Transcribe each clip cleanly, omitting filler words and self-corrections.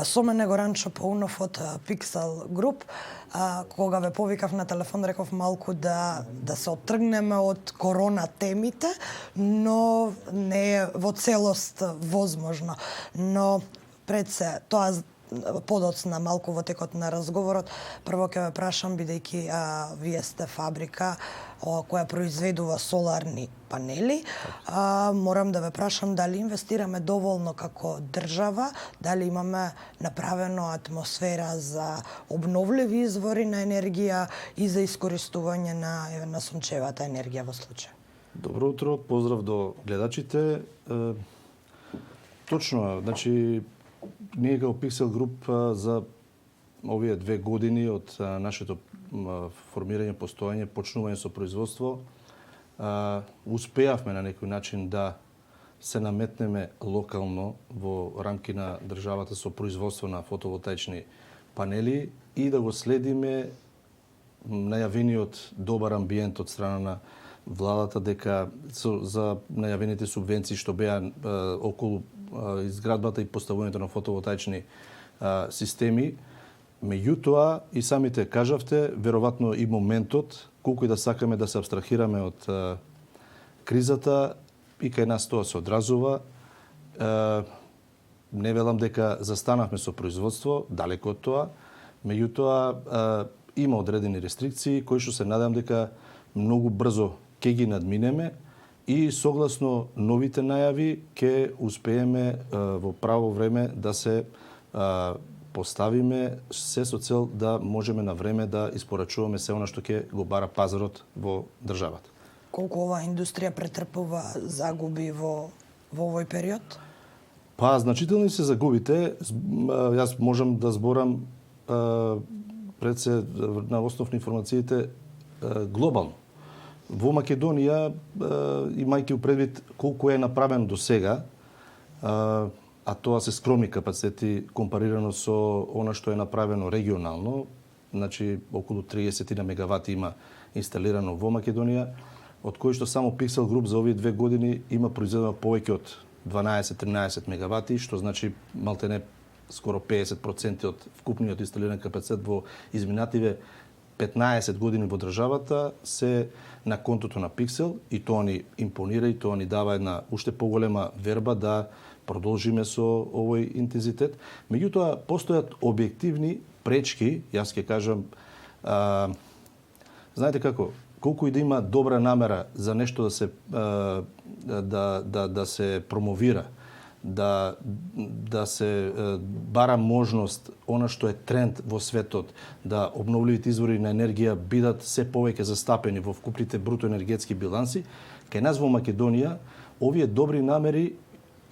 Со мене го Ранчо Паунов од Pixel Group. Кога ве повикав на телефон, реков малку да се оттргнеме од корона темите, но не е во целост возможно. Но пред се, тоа подоцна малку во текот на разговорот, прво ќе ве прашам, бидејќи вие сте фабрика која произведува соларни панели, морам да ве прашам дали инвестираме доволно како држава, дали имаме направено атмосфера за обновливи извори на енергија и за искористување на сончевата енергија во случај. Добро утро, поздрав до гледачите. Точно, значи ние како Pixel Group за овие 2 години од нашето формирање, постојање, почнување со производство, успеавме на некој начин да се наметнеме локално во рамки на државата со производство на фотоволтаични панели и да го следиме најавениот добар амбиент од страна на владата дека за најавените субвенции што беа околу изградбата и поставувањето на фотоволтаични системи. Меѓутоа, и самите кажавте, веројатно и моментот, колку и да сакаме да се абстрахираме од кризата, и кај нас тоа се одразува. Не велам дека застанавме со производство, далеко од тоа, меѓутоа има одредени рестрикции кои што се надам дека многу брзо ќе ги надминеме и согласно новите најави ќе успееме во право време да се поставиме се со цел да можеме на време да испорачуваме се она што ќе го бара пазарот во државата. Колку оваа индустрија претрпува загуби во овој период? Па, значителни се загубите. Јас можам да зборам пред се на основ на информациите глобално. Во Македонија, имајќи предвид колку е направено до сега, а тоа се скромни капацитети компарирано со она што е направено регионално, значи околу 30 на мегавати има инсталирано во Македонија, од кои што само Pixel Group за овие 2 години има произведено повеќе од 12-13 мегавати, што значи малтене скоро 50% од вкупниот инсталиран капацитет во изминативе 15 години во државата се на контото на Pixel и тоа ни импонира и тоа ни дава една уште поголема верба да продолжиме со овој интензитет. Меѓутоа, постојат објективни пречки, јас ќе кажам, знаете како, колку и да има добра намера за нешто да се да се промовира, да се бара можност она што е тренд во светот, да обновливите извори на енергија бидат се повеќе застапени во вкупните бруто енергетски биланси, кај нас во Македонија овие добри намери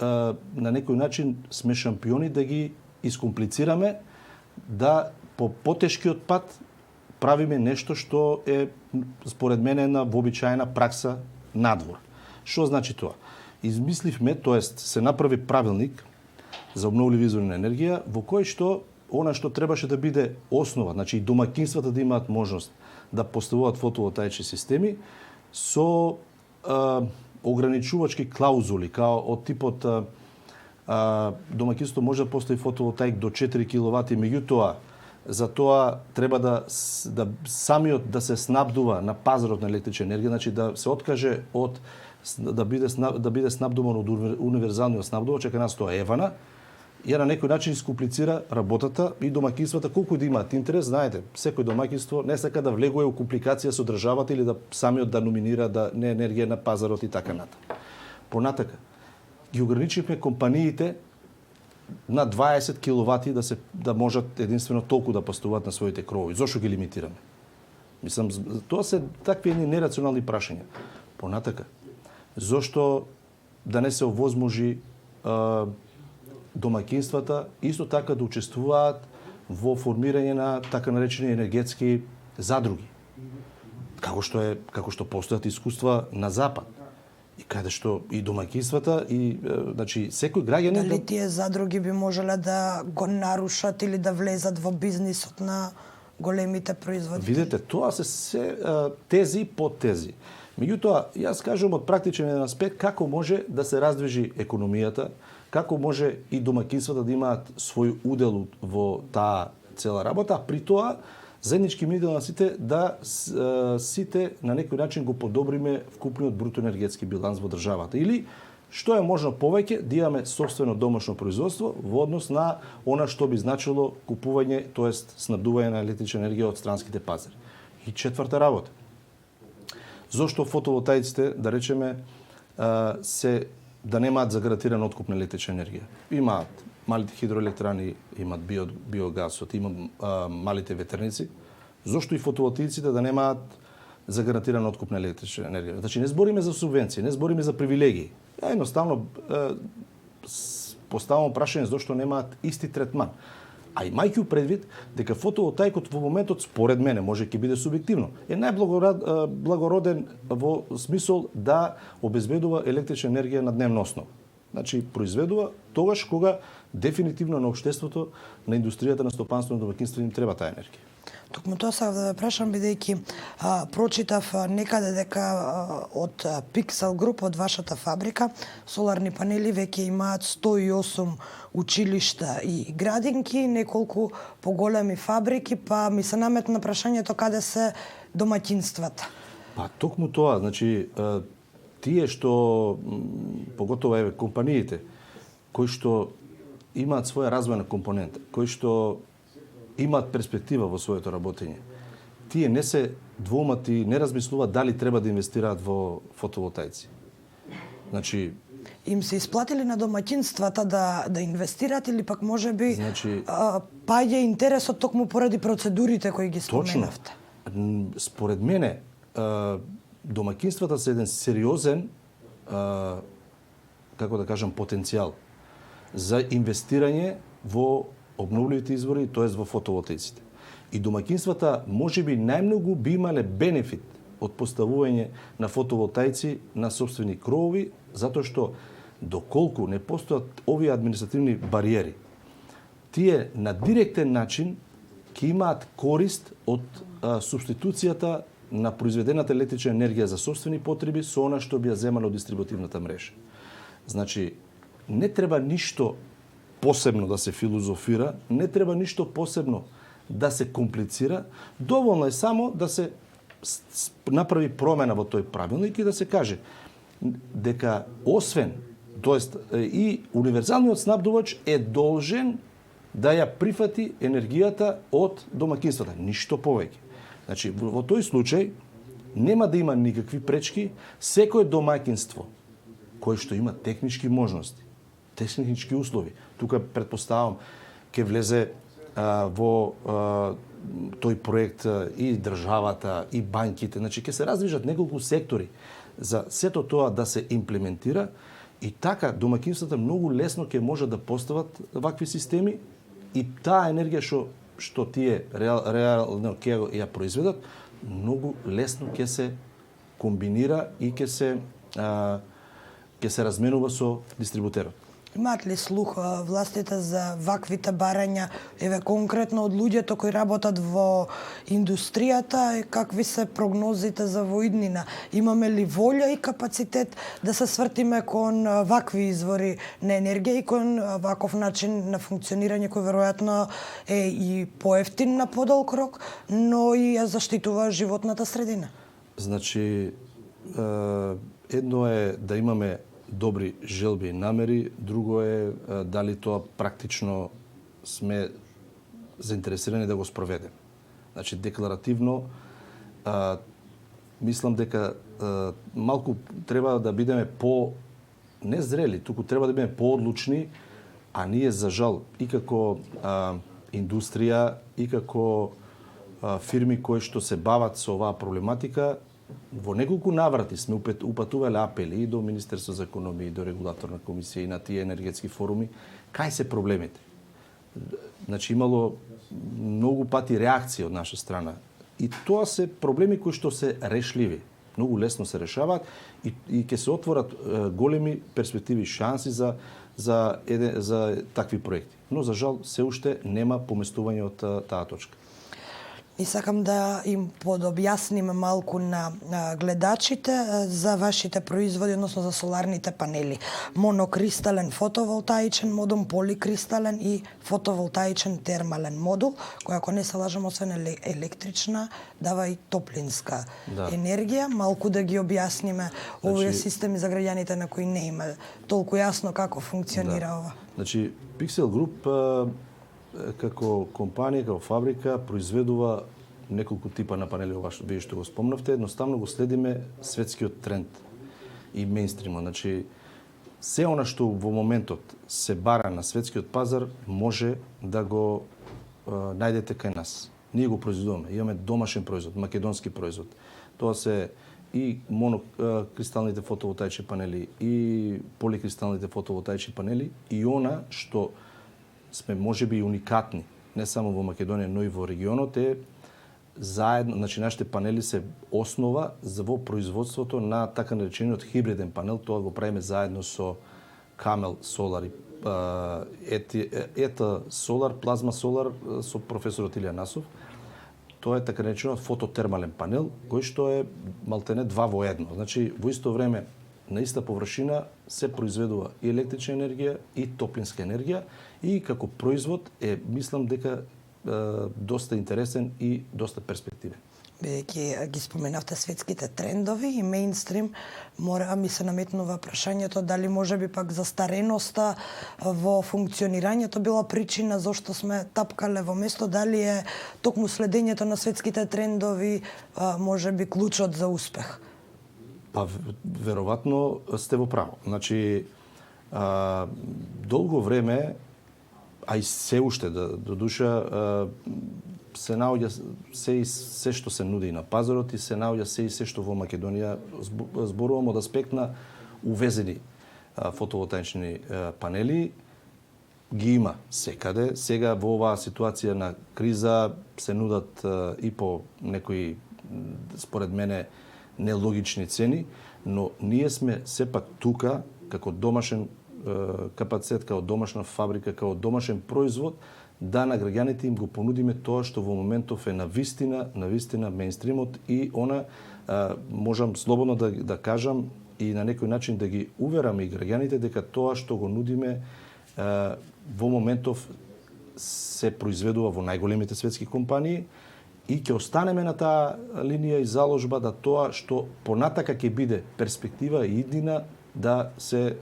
на некој начин сме шампиони да ги искомплицираме, да по потешкиот пат правиме нешто што е според мене една вообичаена пракса надвор. Што значи тоа? Измисливме, тоест се направи правилник за обновливи извори на енергија во кој што она што требаше да биде основа, значи и домакинствата да имаат можност да поставуваат фотоволтаични системи со ограничувачки клаузули, као од типот домакинството може да постави фотоволтаик до 4 киловати, меѓутоа за тоа треба да самиот да се снабдува на пазарот на електрична енергија, значи да се откаже од да биде снабдуван од универзалниот снабдувач, кај нас тоа е евана, и на некој начин искомплицира работата и домакинствата, колку да имаат интерес, знаете, секој домакинство не сака да влегува у компликација со државата или да самиот да номинира да не енергија на пазарот и така натаму. Понатака, ги ограничивме компаниите на 20 киловати да можат единствено толку да поставуваат на своите кровови. Зошто ги лимитираме? Мислам, тоа се такви нерационални прашања. Понатака, зошто да не се овозможи домакинствата исто така да учествуваат во формирање на така наречени енергетски задруги. Како што постојат искуства на запад. И каде што и домакинствата и значи секој граѓанин дали тие задруги би можеле да го нарушат или да влезат во бизнисот на големите производители? Видете, тоа се тези и подтези. Меѓутоа, јас кажувам од практичен аспект како може да се раздвижи економијата, како може и домаќинствата да имаат свој удел во таа цела работа, а при тоа заеднички мидел на сите да сите на некој начин го подобриме вкупниот бруто енергетски биланс во државата. Или што е можно повеќе да имаме сопствено домашно производство во однос на она што би значило купување, тоест снабдување на електрична енергија од странските пазари. И четврта работа. Зошто фотоволтаиците, да речеме, се да немаат загарантиран откуп на електрична енергија? Имаат малите хидроелектрани, имаат биогасот, имаат малите ветерници. Зошто и фотоволтаиците да немаат загарантиран откуп на електрична енергија? Значи не збориме за субвенции, не збориме за привилегии. Едноставно поставам прашање зошто немаат исти третман. А имајќи предвид дека фотоволтаикот во моментот, според мене, може ќе биде субјективно, е најблагороден во смисол да обезбедува електрична енергија на дневна основа. Значи, произведува тогаш кога дефинитивно на општеството, на индустријата, на стопанството, на домаќинството им треба таа енергија. Токму тоа сакав да ве прашам, бидејќи прочитав некаде дека од Pixel Group, од вашата фабрика, соларни панели веќе имаат 108 училишта и градинки, неколку поголеми фабрики, па ми се наметна прашањето каде се домаќинствата. Па токму тоа, значи тие што поготово еве компаниите кои што имаат своја развојна компонента, кои што имаат перспектива во своето работење. Тие не се двоумати, не размислуваат дали треба да инвестираат во фотоволтаици. Значи, им се исплатили на домаќинствата да инвестираат или пак можеби значи, паѓа интересот токму поради процедурите кои ги споменавте? Точно. Според мене, домаќинствата се еден сериозен, како да кажам, потенцијал за инвестирање во обновливите извори, тоест во фотоволтаиците. И домаќинствата можеби најмногу би имале бенефит од поставување на фотоволтаици на сопствени кровови, затоа што доколку не постојат овие административни бариери, тие на директен начин ќе имаат корист од субституцијата на произведената електрична енергија за сопствени потреби со она што би ја земале од дистрибутивната мрежа. Значи, не треба ништо посебно да се филозофира, не треба ништо посебно да се комплицира, доволно е само да се направи промена во тој правилник и да се каже дека освен, тоест и универзалниот снабдувач е должен да ја прифати енергијата од домаќинствата, ништо повеќе. Значи, во тој случај нема да има никакви пречки, секое домаќинство кое што има технички можности, технички услови. Тука претпоставам ќе влезе во тој проект и државата, и банките. Значи ќе се раздвижат неколку сектори за сето тоа да се имплементира и така домаќинствата многу лесно ќе можат да постават вакви системи и таа енергија што тие реално ќе ја произведат, многу лесно ќе се комбинира и ќе се разменува со дистрибутерот. Имаат ли слух властите за ваквите барања, еве конкретно од луѓето кои работат во индустријата, и какви се прогнозите за воиднина? Имаме ли волја и капацитет да се свртиме кон вакви извори на енергија и кон ваков начин на функционирање кој веројатно е и поевтин на подолг рок, но и ја заштитува животната средина? Значи, едно е да имаме добри желби и намери, друго е дали тоа практично сме заинтересирани да го спроведеме. Значи, декларативно, мислам дека малку треба да бидеме незрели, туку треба да бидеме поодлучни, а ние, за жал, и како индустрија, и како фирми кои што се бават со оваа проблематика, во неколку наврати сме упатувале апели и до Министерство за економија, и до Регулаторна комисија, и на тие енергетски форуми, кај се проблемите. Значи, имало многу пати реакција од наша страна. И тоа се проблеми кои што се решливи. Многу лесно се решаваат и ќе се отворат големи перспективи, шанси за такви проекти. Но, за жал, се уште нема поместување од таа точка. И сакам да им подобјасним малку на гледачите за вашите производи, односно за соларните панели. Монокристален фотоволтаичен модул, поликристален и фотоволтаичен термален модул, кој ако не се лажам, освен електрична, дава и топлинска енергија. Малку да ги објасниме овие системи за граѓаните на кои не има толку јасно како функционира ова. Значи, Pixel Group како компанија, како фабрика, произведува неколку типа на панели, вие што го спомнавте, едноставно го следиме светскиот тренд и мејнстримот. Значи, се она што во моментот се бара на светскиот пазар, може да го најдете кај нас. Ние го произведуваме, имаме домашен производ, македонски производ. Тоа се и монокристалните фотоволтаични панели, и поликристалните фотоволтаични панели, и она што сме можеби и уникатни, не само во Македонија, но и во регионот, е заедно, значи нашите панели се основа за во производството на така наречениот хибриден панел. Тоа го правиме заедно со Camel Solar, Eta Solar, Plasma Solar со професорот Илија Насов. Тоа е така наречениот фототермален панел, кој што е малтене 2 во 1. Значи, во исто време, на иста површина се произведува и електрична енергија и топлинска енергија, и како производ мислам дека доста интересен и доста перспективен. Бидејќи ги споменавте светските трендови и мејнстрим, ми се наметнува прашањето дали можеби пак застареноста во функционирањето била причина зашто сме тапкале во место, дали е токму следењето на светските трендови можеби клучот за успех? Па, веројатно сте во право. Значи, долго време, а и се уште, до душа, се наоѓа се што се нуди на пазарот и се наоѓа се што во Македонија, зборувам од аспект на увезени фотоволтаични панели, ги има секаде. Сега во оваа ситуација на криза се нудат и по некои, според мене, нелогични цени, но ние сме сепак тука како домашен капацитет, како домашна фабрика, како домашен производ, да на граѓаните им го понудиме тоа што во моментов е на вистина мејнстримот, и она можам слободно да кажам и на некој начин да ги уверам и граѓаните дека тоа што го нудиме во моментов се произведува во најголемите светски компании, и ќе останеме на таа линија и заложба да тоа што понатака ќе биде перспектива и иднина да се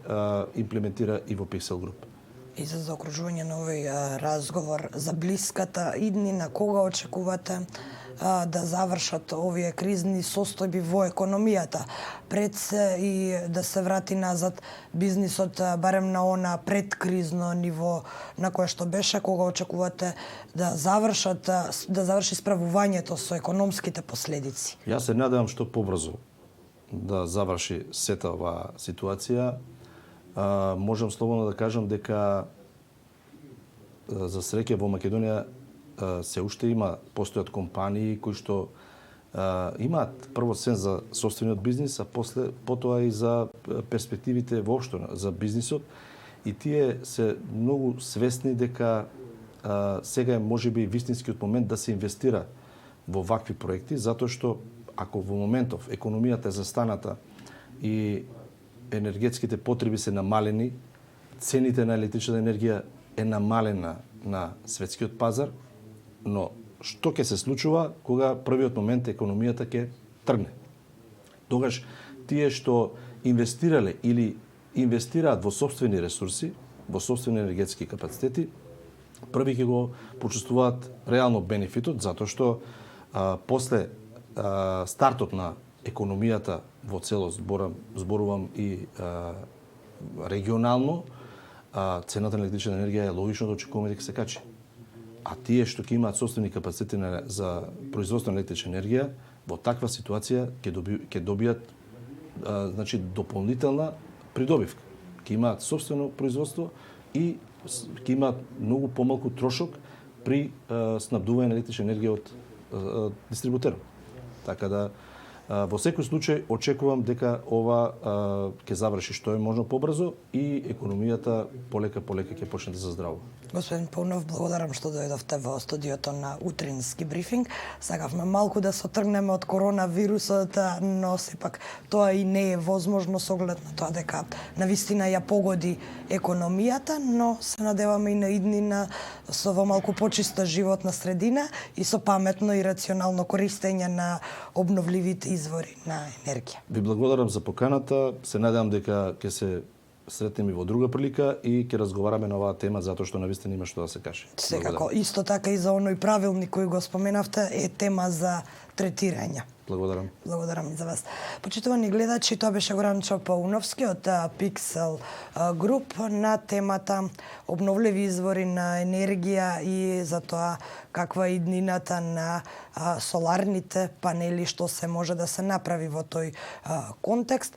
имплементира и во Pixel Group. И за заокружување на овој разговор за блиската иднина, кога очекувате да завршат овие кризни состојби во економијата, пред се и да се врати назад бизнисот барем на она предкризно ниво на кое што беше, кога очекувате да заврши справувањето со економските последици? Јас се надевам што побрзо да заврши сета оваа ситуација. Можам слободно да кажам дека за среќа во Македонија се уште постојат компании кои што имаат прво сен за собствениот бизнис, а потоа и за перспективите воопшто за бизнисот, и тие се многу свесни дека сега е можеби вистинскиот момент да се инвестира во вакви проекти, затоа што ако во моментов економијата е застаната и енергетските потреби се намалени, цените на електрична енергија е намалена на светскиот пазар, но што ќе се случува кога првиот момент економијата ќе тргне? Тогаш тие што инвестирале или инвестираат во собствени ресурси, во собствени енергетски капацитети, први ќе го почувствуваат реално бенефитот, затоа што после стартот на економијата во целост, зборувам и регионално, цената на електрична енергија е логично да очекуваме дека се качи. А тие што ќе имаат собствени капацитети за производство на електрична енергија, во таква ситуација ќе добијат значи дополнителна придобивка. Ќе имаат собствено производство и ќе имаат многу помалку трошок при снабдување на електрична енергија од дистрибутерот. Така да во секој случај очекувам дека ова ќе заврши што е можно побрзо и економијата полека ќе почне да се заздравува. Господин Паунов, благодарам што дојдовте во студиото на утрински брифинг. Сакавме малку да се отргнеме од коронавирусот, но сепак тоа и не е возможно со оглед на тоа дека навистина ја погоди економијата, но се надеваме и на иднина со во малку почиста животна средина и со паметно и рационално користење на обновливите извори на енергија. Ви благодарам за поканата. Се надевам дека ќе се сретнеме во друга прилика и ќе разговараме на оваа тема затоа што навистина има што да се каже. Секако, исто така и за оној правилник кој го споменавте е тема за третирање. Благодарам. Благодарам и за вас. Почитувани гледачи, тоа беше Горанчо Пауновски од Pixel Group на темата обновливи извори на енергија и за тоа каква е иднината на соларните панели, што се може да се направи во тој контекст.